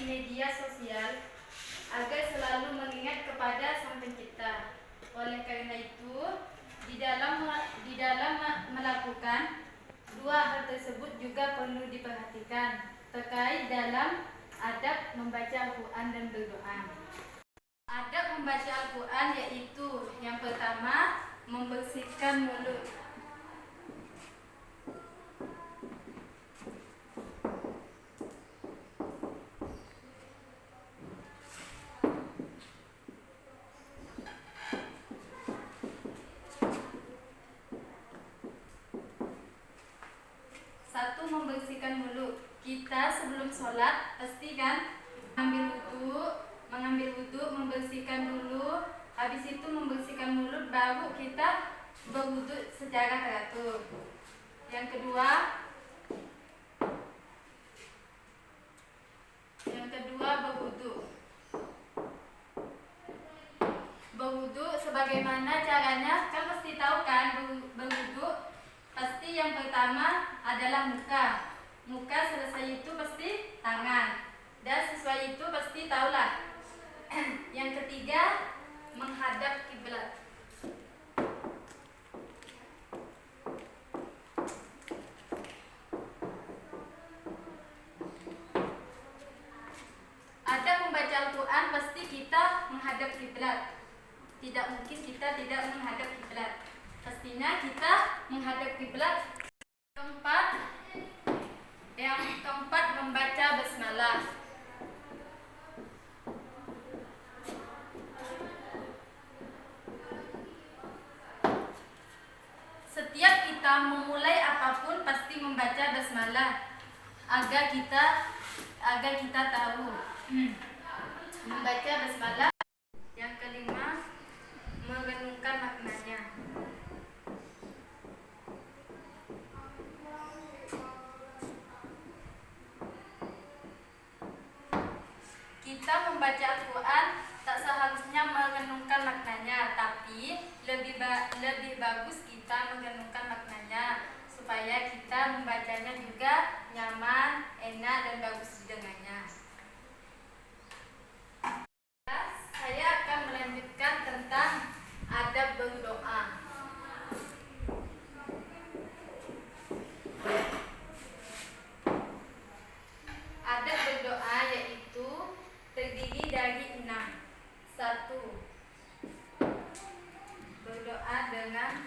media sosial agar selalu mengingat kepada Sang Pencipta. Oleh karena itu, di dalam melakukan dua hal tersebut juga perlu diperhatikan terkait dalam adab membaca Al-Quran dan berdoa. Adab membaca Al-Quran yaitu yang pertama, membersihkan mulut. Satu, membersihkan mulut. Kita sebelum sholat pastikan mengambil wudhu, membersihkan dulu. Habis itu membersihkan mulut, baru kita berwudhu secara teratur. Yang kedua, berwudhu. Berwudhu sebagaimana caranya, kan pasti tahu kan berwudhu. Pasti yang pertama adalah muka. Muka selesai itu pasti tangan. Dan sesuai itu pasti tahulah. Yang ketiga, menghadap kiblat. Ada membaca Al-Quran pasti kita menghadap kiblat. Tidak mungkin kita tidak menghadap kiblat. Pastinya kita menghadap kiblat. Yang keempat, membaca basmalah. Setiap kita memulai apapun pasti membaca basmalah agar kita tahu membaca basmalah. Yang kelima, merenungkan maknanya. Kita membaca Al-Quran tak seharusnya merenungkan maknanya, tapi lebih bagus kita merenungkan maknanya supaya kita membacanya juga nyaman, enak, dan bagus didengarnya. Saya akan melanjutkan tentang adab berdoa. Adab berdoa yaitu terdiri dari 6. 1. Berdoa dengan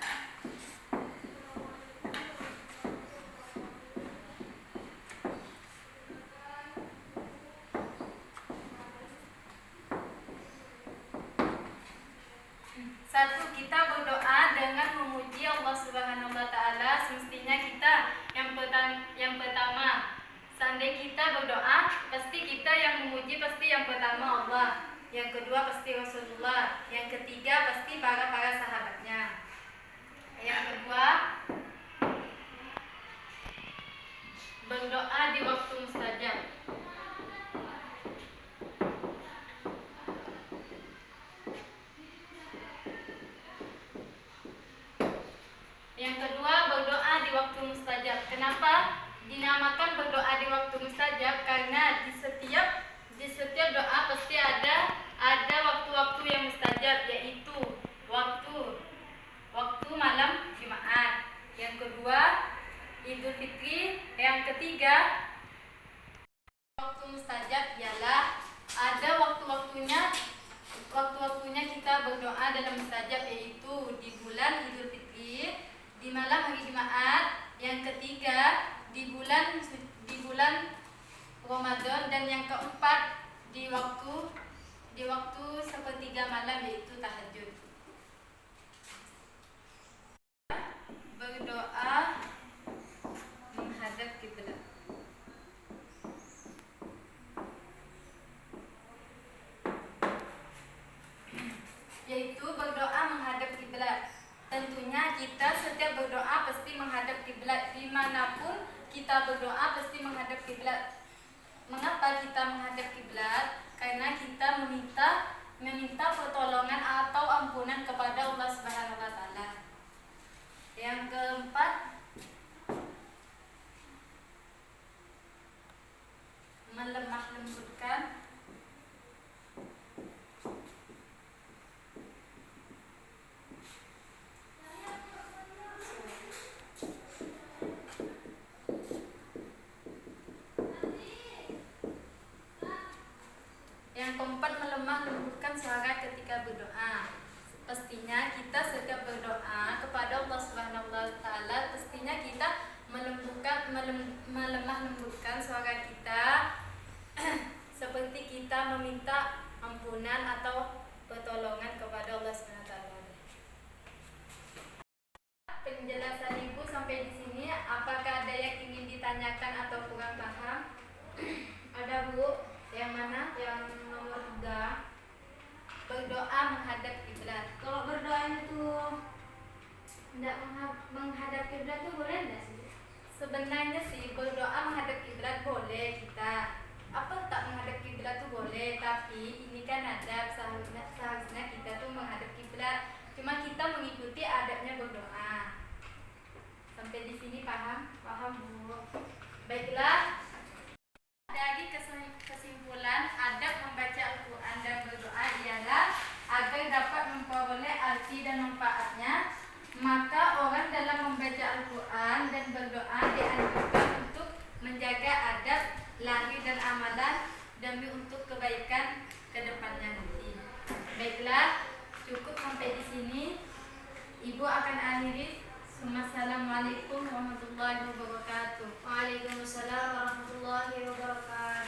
kita berdoa dengan memuji Allah Subhanahu wa taala. Semestinya kita yang pertama, seandainya kita berdoa, pasti kita yang memuji pasti yang pertama Allah, yang kedua pasti Rasulullah, yang ketiga pasti para sahabatnya. Yang kedua, berdoa di waktu mustajab. Yang kedua, berdoa di waktu mustajab. Kenapa dinamakan berdoa di waktu mustajab? Karena di setiap doa pasti ada waktu-waktu yang mustajab, yaitu waktu malam Jumat. Yang kedua, Idul Fitri. Yang ketiga, waktu mustajab ialah ada waktu-waktunya kita berdoa dalam mustajab, yaitu di bulan Idul Fitri, di malam hari Jumat. Yang ketiga, di bulan Ramadan, dan yang keempat di waktu sepertiga malam, yaitu tahajud. Berdoa menghadap kiblat. Yaitu berdoa menghadap kiblat. Tentunya kita setiap berdoa pasti menghadap kiblat. Dimanapun kita berdoa pasti menghadap kiblat. Mengapa kita menghadap kiblat? Karena kita meminta pertolongan atau ampunan kepada Allah Subhanahu wa taala. Yang keempat, melemah lembutkan pastinya kita setiap berdoa kepada Allah Subhanahu wa taala, pastinya kita melemah lembutkan suara kita seperti kita meminta ampunan atau pertolongan kepada Allah Subhanahu wa taala. Penjelasan Ibu sampai di sini, apakah ada yang ingin ditanyakan atau kurang paham? Ada Bu, yang mana? Yang nomor 3, berdoa menghadap kiblat. Kalau berdoa itu tidak menghadap kiblat itu boleh tidak sih? Sebenarnya sih berdoa menghadap kiblat boleh kita. Apa tak menghadap kiblat itu boleh, tapi ini kan adab, seharusnya kita tuh menghadap kiblat. Cuma kita mengikuti adabnya berdoa. Sampai di sini paham? Paham Bu. Baiklah. Dari kesimpulan, adab membaca Al-Quran dan berdoa ialah agar dapat memperoleh arti dan manfaatnya. Maka orang dalam membaca Al-Quran dan berdoa dianjurkan untuk menjaga adab, lahir dan amalan demi untuk kebaikan ke depannya nanti. Baiklah, cukup sampai di sini. Ibu akan akhiri. Assalamualaikum warahmatullahi wabarakatuh. Waalaikumsalam warahmatullahi wabarakatuh.